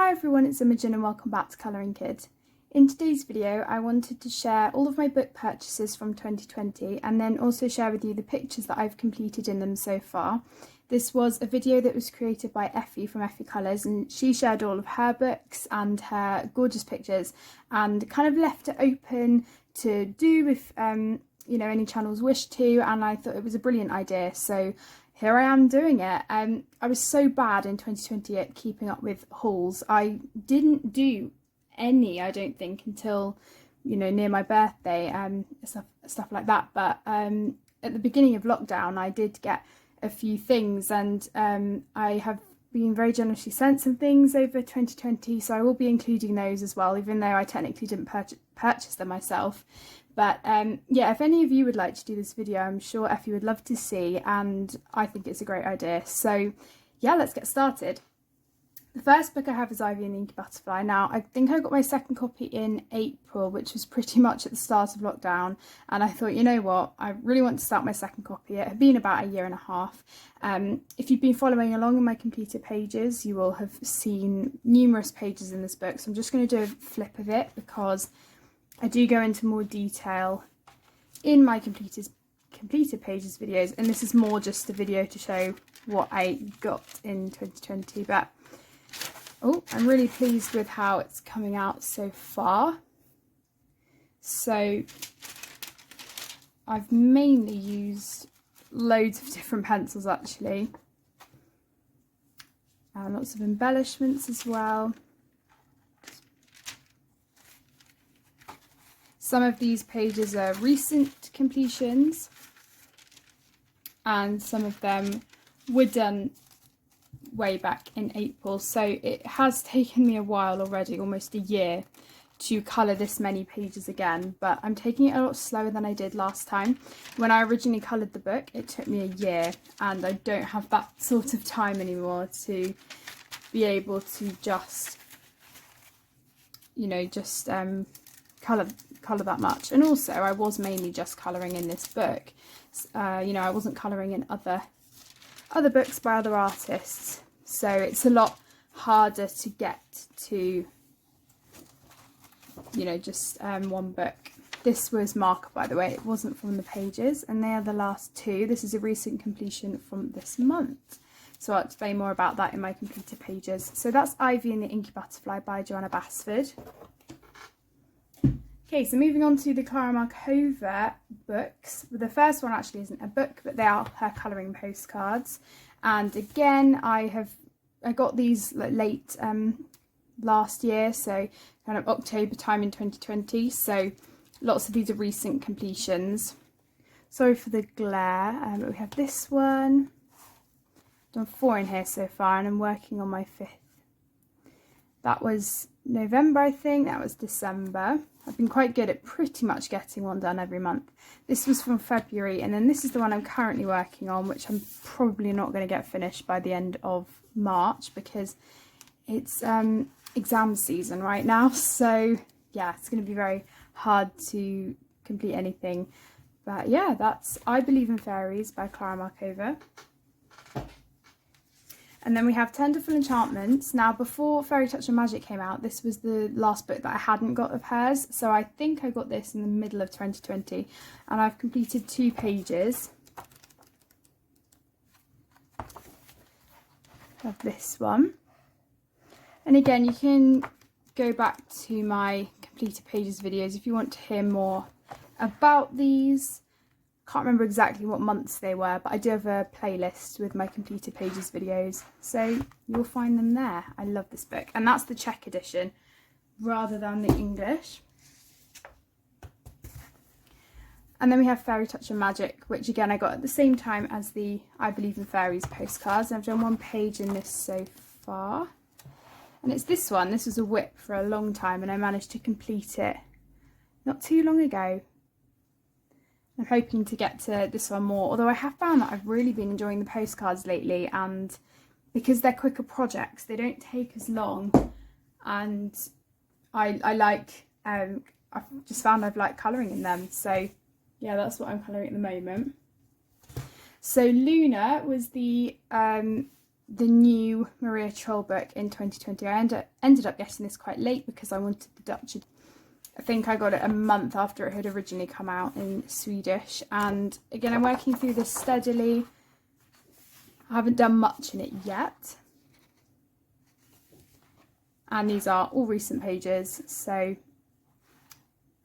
Hi everyone, it's Imogen and welcome back to Colouring Kid. In today's video I wanted to share all of my book purchases from 2020 and then also share with you the pictures that I've completed in them so far. This was a video that was created by Effy from Effy Colours, and she shared all of her books and her gorgeous pictures and kind of left it open to do if you know, any channels wish to, and I thought it was a brilliant idea, so here I am doing it. I was so bad in 2020 at keeping up with hauls. I didn't do any, I don't think, until, you know, near my birthday, stuff like that. But at the beginning of lockdown I did get a few things, and I have been very generously sent some things over 2020, so I will be including those as well, even though I technically didn't purchase them myself. But yeah, if any of you would like to do this video, I'm sure Effy would love to see, and I think it's a great idea. So yeah, let's get started. The first book I have is Ivy and the Inky Butterfly. Now, I think I got my second copy in April, which was pretty much at the start of lockdown, and I thought, you know what, I really want to start my second copy. It had been about a year and a half. If you've been following along in my completed pages, you will have seen numerous pages in this book, so I'm just going to do a flip of it because I do go into more detail in my completed pages videos, and this is more just a video to show what I got in 2020. But oh, I'm really pleased with how it's coming out so far. So I've mainly used loads of different pencils actually, and lots of embellishments as well. Some of these pages are recent completions and some of them were done way back in April, so it has taken me a while already, almost a year, to colour this many pages again, but I'm taking it a lot slower than I did last time. When I originally coloured the book, it took me a year, and I don't have that sort of time anymore to be able to just, you know, just colour that much. And also I was mainly just colouring in this book, you know, I wasn't colouring in other books by other artists, so it's a lot harder to get to, you know, just one book. This was marker, by the way, it wasn't from the pages, and they are the last two. This is a recent completion from this month, so I'll explain more about that in my completed pages. So that's Ivy and the Inky Butterfly by Joanna Basford. Okay, so moving on to the Clara Markova books. The first one actually isn't a book, but they are her colouring postcards. And again, I got these late last year, so kind of October time in 2020. So lots of these are recent completions. Sorry for the glare, but we have this one. I've done 4 in here so far, and I'm working on my 5th. That was November, I think. That was December. I've been quite good at pretty much getting one done every month. This was from February, and then this is the one I'm currently working on, which I'm probably not going to get finished by the end of March because it's exam season right now. So yeah, it's going to be very hard to complete anything. But yeah, that's I Believe in Fairies by Clara Markova. And then we have Tenderful Enchantments. Now, before Fairy Touch and Magic came out, this was the last book that I hadn't got of hers. So I think I got this in the middle of 2020. And I've completed 2 pages of this one. And again, you can go back to my completed pages videos if you want to hear more about these. Can't remember exactly what months they were, but I do have a playlist with my completed pages videos, so you'll find them there. I love this book, and that's the Czech edition rather than the English. And then we have Fairy Touch and Magic, which again I got at the same time as the I Believe in Fairies postcards. I've done 1 page in this so far, and it's this one. This was a whip for a long time, and I managed to complete it not too long ago. I'm hoping to get to this one more, although I have found that I've really been enjoying the postcards lately, and because they're quicker projects, they don't take as long, and I like, I've just found I've liked colouring in them, so yeah, that's what I'm colouring at the moment. So Luna was the the new Maria Troll book in 2020. I ended up getting this quite late because I wanted the Dutch. I think I got it a month after it had originally come out in Swedish. And again, I'm working through this steadily. I haven't done much in it yet. And these are all recent pages, so you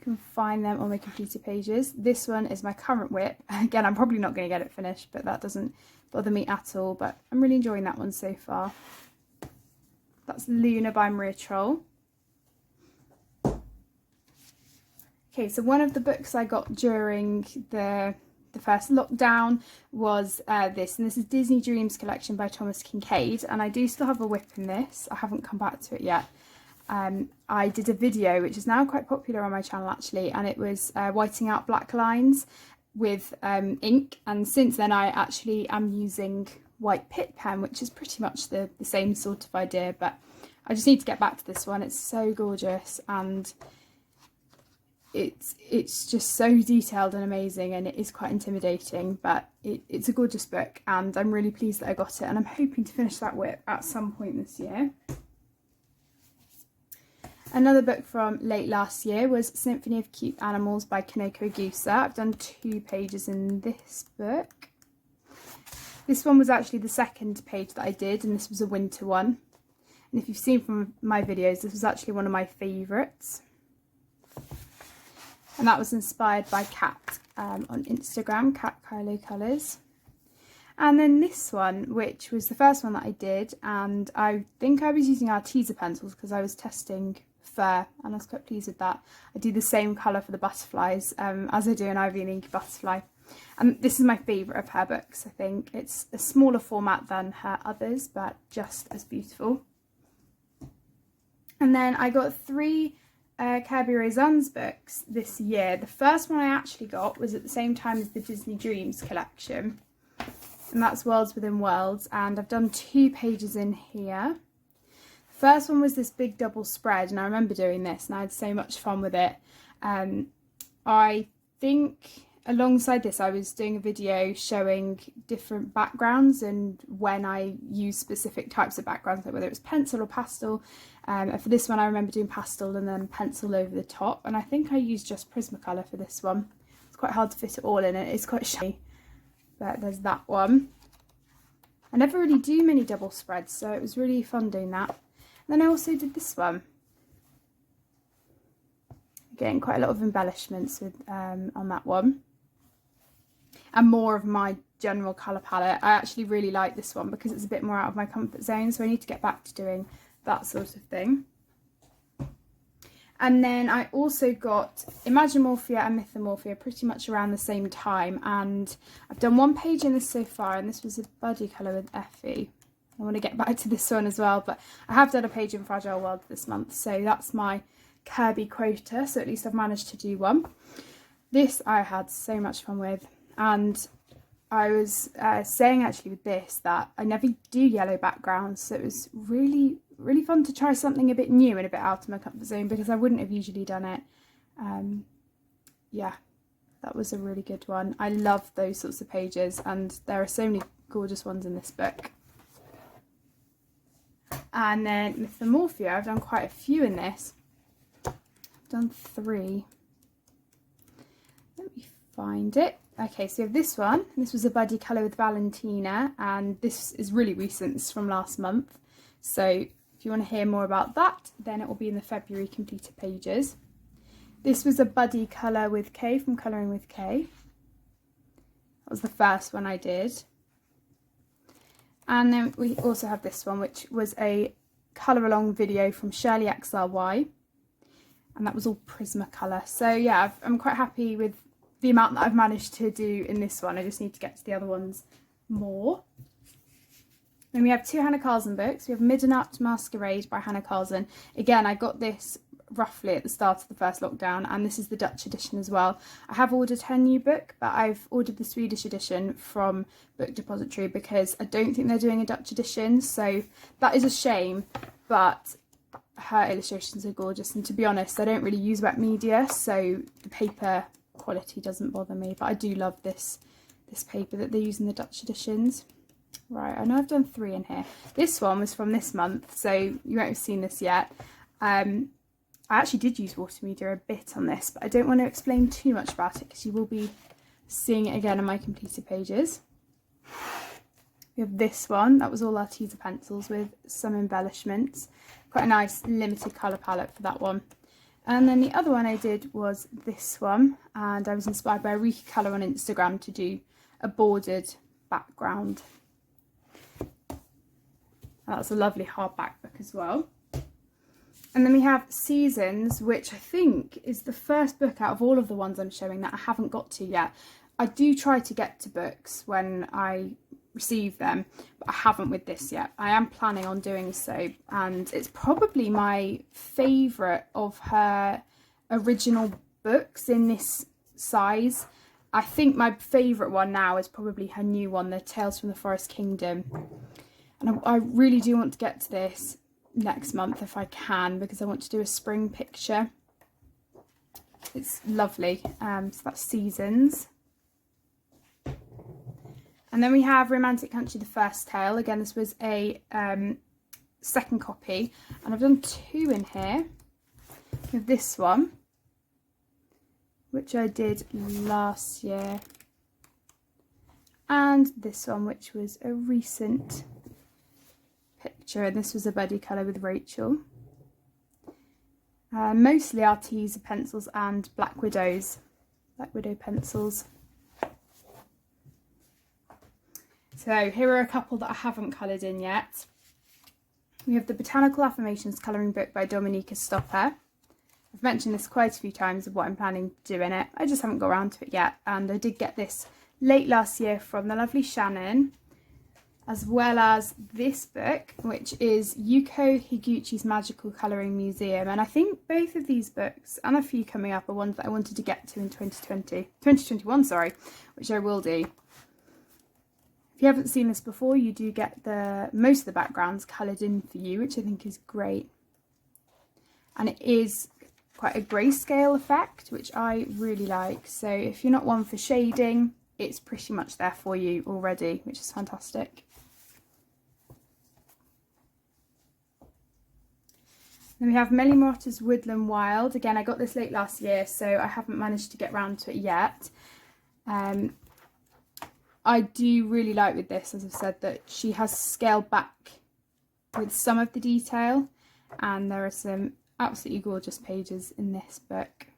can find them on my completed pages. This one is my current whip. Again, I'm probably not going to get it finished, but that doesn't bother me at all. But I'm really enjoying that one so far. That's Luna by Maria Troll. Okay, so one of the books I got during the first lockdown was this, and this is Disney Dreams collection by Thomas Kincaid, and I do still have a whip in this. I haven't come back to it yet. I did a video which is now quite popular on my channel actually, and it was whiting out black lines with ink, and since then I actually am using white pit pen, which is pretty much the same sort of idea, but I just need to get back to this one. It's so gorgeous, and it's just so detailed and amazing, and it is quite intimidating, but it's a gorgeous book, and I'm really pleased that I got it, and I'm hoping to finish that whip at some point this year. Another book from late last year was Symphony of Cute Animals by Kaneko Gusa. I've done 2 pages in this book. This one was actually the second page that I did, and this was a winter one. And if you've seen from my videos, this was actually one of my favourites. And that was inspired by Kat on Instagram, Kat Kylo Colours. And then this one, which was the first one that I did, and I think I was using Arteza pencils because I was testing fur, and I was quite pleased with that. I do the same colour for the butterflies as I do an Ivy and Inky butterfly. And this is my favourite of her books, I think. It's a smaller format than her others, but just as beautiful. And then I got 3 Kirby Raison's books this year. The first one I actually got was at the same time as the Disney Dreams collection, and that's Worlds Within Worlds, and I've done 2 pages in here. The first one was this big double spread, and I remember doing this and I had so much fun with it. I think alongside this I was doing a video showing different backgrounds and when I use specific types of backgrounds, like whether it was pencil or pastel. For this one I remember doing pastel and then pencil over the top, and I think I used just Prismacolor for this one. It's quite hard to fit it all in, it's quite shiny, but there's that one. I never really do many double spreads, so it was really fun doing that. And then I also did this one. Again, quite a lot of embellishments with on that one. And more of my general colour palette. I actually really like this one because it's a bit more out of my comfort zone, so I need to get back to doing that sort of thing. And then I also got Imagimorphia and Mythomorphia pretty much around the same time, and I've done 1 page in this so far, and this was a buddy colour with Effy. I want to get back to this one as well, but I have done a page in Fragile World this month, so that's my Kirby quota, so at least I've managed to do one. This I had so much fun with, and I was saying actually with this that I never do yellow backgrounds, so it was really fun to try something a bit new and a bit out of my comfort zone because I wouldn't have usually done it. Yeah, that was a really good one. I love those sorts of pages, and there are so many gorgeous ones in this book. And then Mythomorphia, I've done quite a few in this. I've done 3. Let me find it. Okay, so we have this one. This was a buddy colour with Valentina, and this is really recent. This is from last month. So if you want to hear more about that, then it will be in the February completed pages. This was a buddy colour with Kay from Colouring with Kay. That was the first one I did. And then we also have this one, which was a colour along video from Shirley XRY, and that was all Prismacolor. So yeah, I'm quite happy with the amount that I've managed to do in this one. I just need to get to the other ones more. Then we have 2 Hannah Carlson books. We have Midnight Masquerade by Hannah Carlson. Again, I got this roughly at the start of the first lockdown, and this is the Dutch edition as well. I have ordered her new book, but I've ordered the Swedish edition from Book Depository because I don't think they're doing a Dutch edition, so that is a shame, but her illustrations are gorgeous, and to be honest I don't really use wet media, so the paper quality doesn't bother me, but I do love this paper that they use in the Dutch editions. Right, I know I've done 3 in here. This one was from this month, so you won't have seen this yet. I actually did use water media a bit on this, but I don't want to explain too much about it because you will be seeing it again on my completed pages. We have this one, that was all our teaser pencils with some embellishments. Quite a nice limited colour palette for that one. And then the other one I did was this one, and I was inspired by Riki Colour on Instagram to do a bordered background. And that's a lovely hardback book as well. And then we have Seasons, which I think is the first book out of all of the ones I'm showing that I haven't got to yet. I do try to get to books when I receive them, but I haven't with this yet. I am planning on doing so, and it's probably my favourite of her original books in this size. I think my favourite one now is probably her new one, the Tales from the Forest Kingdom. And I really do want to get to this next month if I can, because I want to do a spring picture. It's lovely. So that's Seasons. And then we have Romantic Country, the first tale. Again, this was a second copy, and I've done 2 in here. We have this one, which I did last year, and this one, which was a recent picture, and this was a buddy colour with Rachel. Mostly our teaser pencils and Black Widow pencils. So here are a couple that I haven't coloured in yet. We have the Botanical Affirmations colouring book by Dominika Stopper. I've mentioned this quite a few times of what I'm planning to do in it. I just haven't got around to it yet, and I did get this late last year from the lovely Shannon, as well as this book, which is Yuko Higuchi's Magical Colouring Museum. And I think both of these books, and a few coming up, are ones that I wanted to get to in 2021, sorry, which I will do. If you haven't seen this before, you do get most of the backgrounds coloured in for you, which I think is great. And it is quite a grayscale effect, which I really like. So if you're not one for shading, it's pretty much there for you already, which is fantastic. Then we have Melly Morta's Woodland Wild. Again, I got this late last year, so I haven't managed to get round to it yet. I do really like with this, as I've said, that she has scaled back with some of the detail, and there are some absolutely gorgeous pages in this book.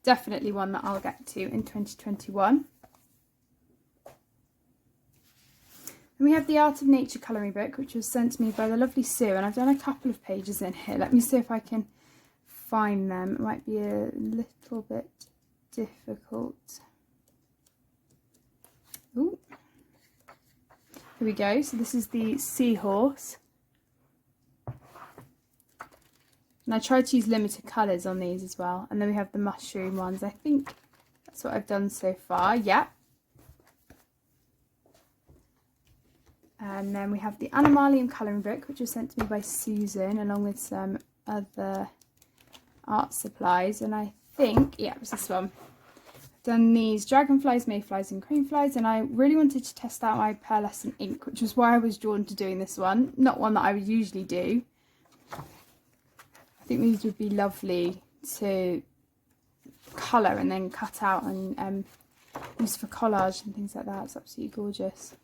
Definitely one that I'll get to in 2021. And we have the Art of Nature colouring book, which was sent to me by the lovely Sue, and I've done a couple of pages in here. Let me see if I can find them. It might be a little bit difficult. Ooh. Here we go. So this is the seahorse. And I tried to use limited colours on these as well. And then we have the mushroom ones. I think that's what I've done so far. Yeah. And then we have the Animalian colouring book, which was sent to me by Susan, along with some other art supplies. And I think, yeah, it was this one. Done these dragonflies, mayflies and craneflies, and I really wanted to test out my pearlescent ink, which was why I was drawn to doing this one. Not one that I would usually do. I think these would be lovely to colour and then cut out and use for collage and things like that. It's absolutely gorgeous.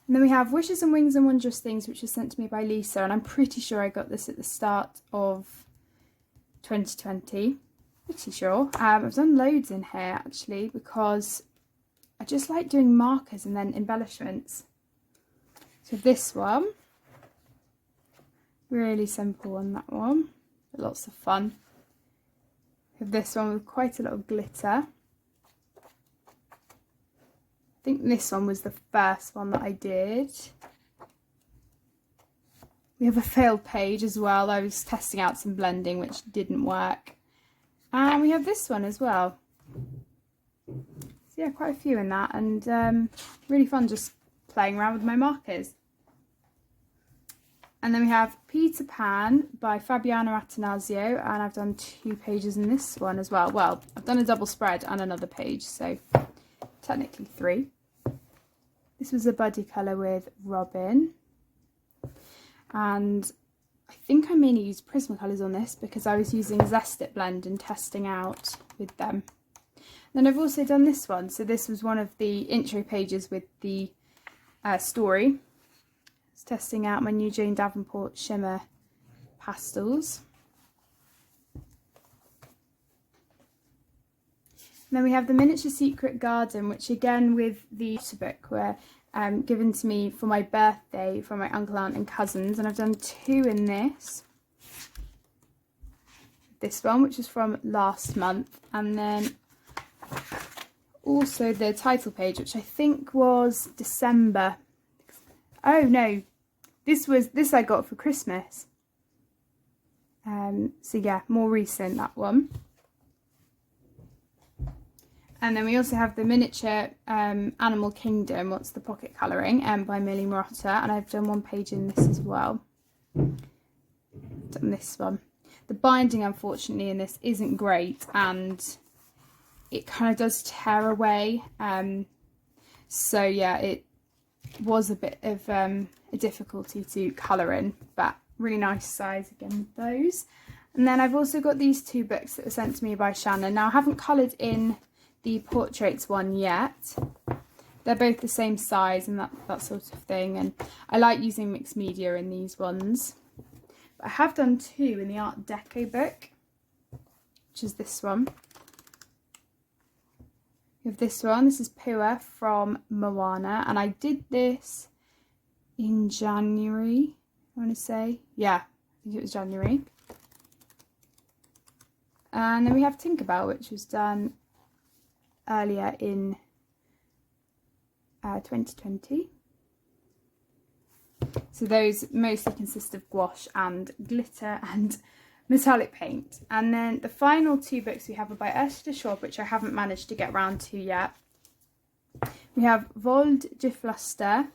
And then we have Wishes and Wings and Wondrous Things, which was sent to me by Lisa, and I'm pretty sure I got this at the start of 2020, pretty sure. I've done loads in here actually, because I just like doing markers and then embellishments. So this one, really simple on that one, but lots of fun. We have this one with quite a lot of glitter. I think this one was the first one that I did. We have a failed page as well. I was testing out some blending, which didn't work. And we have this one as well. So yeah, quite a few in that, and really fun just playing around with my markers. And then we have Peter Pan by Fabiana Attanasio, and I've done 2 pages in this one as well. Well, I've done a double spread and another page, so technically 3. This was a buddy colour with Robin, and I think I mainly used Prismacolors on this because I was using Zest-It blend and testing out with them. Then I've also done this one, so this was one of the intro pages with the story. It's testing out my new Jane Davenport shimmer pastels. And then we have the Miniature Secret Garden, which again with the book were given to me for my birthday from my uncle, aunt and cousins, and I've done 2 in this. This one, which is from last month, and then also the title page, which I think was December. Oh no, this I got for Christmas. So yeah, more recent, that one. And then we also have the Miniature Animal Kingdom, What's the Pocket Colouring, by Millie Marotta, and I've done 1 page in this as well. Done this one. The binding, unfortunately, in this isn't great, and it kind of does tear away. So yeah, it was a bit of a difficulty to colour in, but really nice size again with those. And then I've also got these 2 books that were sent to me by Shannon. Now I haven't coloured in the portraits one yet. They're both the same size and that sort of thing, and I like using mixed media in these ones. But I have done 2 in the Art Deco book, which is this one. We have this one. This is Pua from Moana, and I did this in January, I want to say. Yeah, I think it was January. And then we have Tinkerbell, which was done earlier in 2020. So those mostly consist of gouache and glitter and metallic paint. And then the final 2 books we have are by Esther, which I haven't managed to get round to yet. We have Vold Gifluster,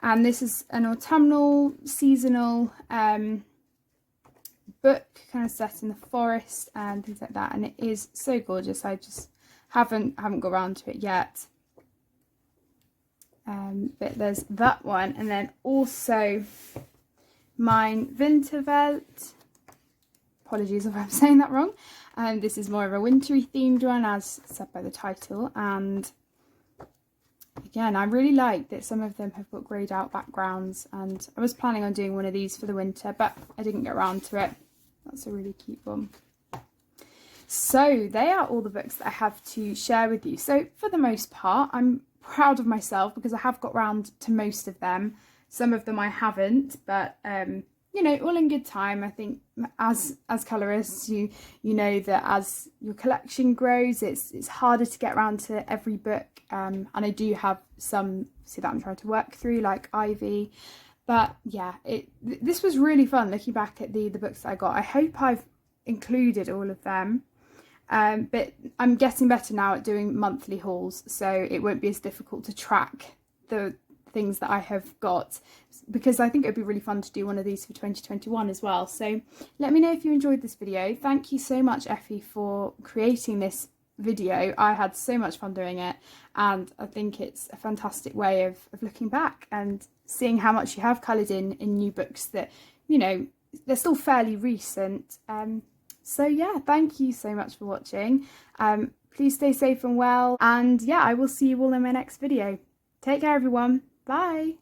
and this is an autumnal, seasonal book, kind of set in the forest and things like that, and it is so gorgeous. I just haven't got around to it yet. But there's that one, and then also Mein Winterwelt. Apologies if I'm saying that wrong. This is more of a wintry themed one, as said by the title, and again, I really like that some of them have got greyed out backgrounds, and I was planning on doing one of these for the winter, but I didn't get around to it. That's a really cute one. So they are all the books that I have to share with you. So for the most part, I'm proud of myself because I have got round to most of them. Some of them I haven't, but you know, all in good time. I think as colorists, you know that as your collection grows, it's harder to get around to every book. And I do have some that I'm trying to work through, like Ivy. But yeah, this was really fun looking back at the books that I got. I hope I've included all of them. But I'm getting better now at doing monthly hauls, so it won't be as difficult to track the things that I have got, because I think it would be really fun to do one of these for 2021 as well. So let me know if you enjoyed this video. Thank you so much, Effy, for creating this video. I had so much fun doing it, and I think it's a fantastic way of looking back and seeing how much you have coloured in new books that, you know, they're still fairly recent. So yeah, thank you so much for watching. Please stay safe and well, and yeah, I will see you all in my next video. Take care, everyone. Bye.